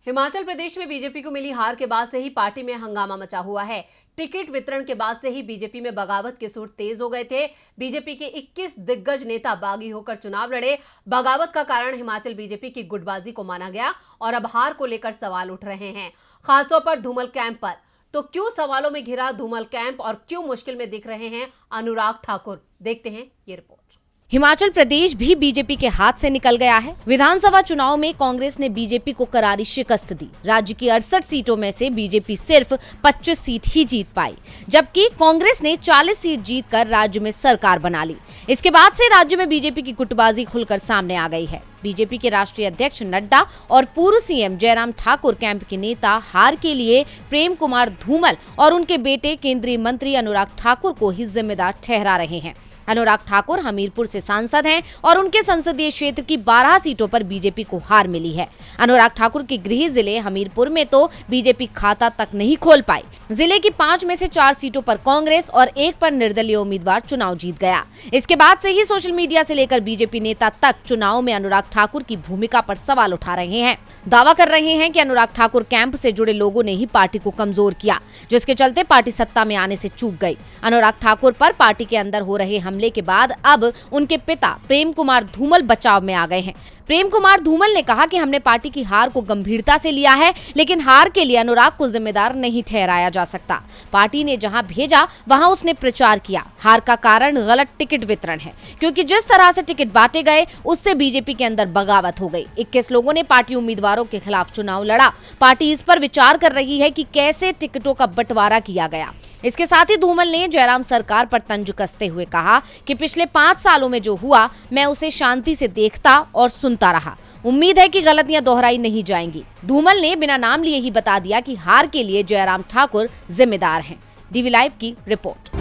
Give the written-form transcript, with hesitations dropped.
हिमाचल प्रदेश में बीजेपी को मिली हार के बाद से ही पार्टी में हंगामा मचा हुआ है। टिकट वितरण के बाद से ही बीजेपी में बगावत के सुर तेज हो गए थे। बीजेपी के 21 दिग्गज नेता बागी होकर चुनाव लड़े। बगावत का कारण हिमाचल बीजेपी की गुटबाजी को माना गया और अब हार को लेकर सवाल उठ रहे हैं, खासतौर पर धूमल कैंप पर। तो क्यों सवालों में घिरा धूमल कैंप और क्यों मुश्किल में दिख रहे हैं अनुराग ठाकुर? देखते हैं ये रिपोर्ट। हिमाचल प्रदेश भी बीजेपी के हाथ से निकल गया है। विधानसभा चुनाव में कांग्रेस ने बीजेपी को करारी शिकस्त दी। राज्य की 68 सीटों में से बीजेपी सिर्फ 25 सीट ही जीत पाई, जबकि कांग्रेस ने 40 सीट जीतकर राज्य में सरकार बना ली। इसके बाद से राज्य में बीजेपी की गुटबाजी खुलकर सामने आ गई है। बीजेपी के राष्ट्रीय अध्यक्ष नड्डा और पूर्व सीएम जयराम ठाकुर कैंप के नेता हार के लिए प्रेम कुमार धूमल और उनके बेटे केंद्रीय मंत्री अनुराग ठाकुर को ही जिम्मेदार ठहरा रहे हैं। अनुराग ठाकुर हमीरपुर से सांसद हैं और उनके संसदीय क्षेत्र की 12 सीटों पर बीजेपी को हार मिली है। अनुराग ठाकुर के गृह जिले हमीरपुर में तो बीजेपी खाता तक नहीं खोल पाई। जिले की 5 में से 4 सीटों पर कांग्रेस और 1 पर निर्दलीय उम्मीदवार चुनाव जीत गया। इसके बाद से ही सोशल मीडिया से लेकर बीजेपी नेता तक चुनाव में अनुराग ठाकुर की भूमिका पर सवाल उठा रहे हैं। दावा कर रहे हैं कि अनुराग ठाकुर कैंप से जुड़े लोगों ने ही पार्टी को कमजोर किया, जिसके चलते पार्टी सत्ता में आने से चूक गई। अनुराग ठाकुर पर पार्टी के अंदर हो रहे हमले के बाद अब उनके पिता प्रेम कुमार धूमल बचाव में आ गए हैं। प्रेम कुमार धूमल ने कहा कि हमने पार्टी की हार को गंभीरता से लिया है, लेकिन हार के लिए अनुराग को जिम्मेदार नहीं ठहराया जा सकता। पार्टी ने जहां भेजा वहां उसने प्रचार किया। हार का कारण गलत टिकट वितरण है, क्योंकि जिस तरह से टिकट बांटे गए उससे बीजेपी के अंदर बगावत हो गई। 21 लोगों ने पार्टी उम्मीदवारों के खिलाफ चुनाव लड़ा। पार्टी इस पर विचार कर रही है कि कैसे टिकटों का बंटवारा किया गया। इसके साथ ही धूमल ने जयराम सरकार पर तंज कसते हुए कहा कि पिछले 5 सालों में जो हुआ मैं उसे शांति से देखता और सुनता रहा। उम्मीद है कि गलतियां दोहराई नहीं जाएंगी। धूमल ने बिना नाम लिए ही बता दिया कि हार के लिए जयराम ठाकुर जिम्मेदार हैं। डीवी लाइव की रिपोर्ट।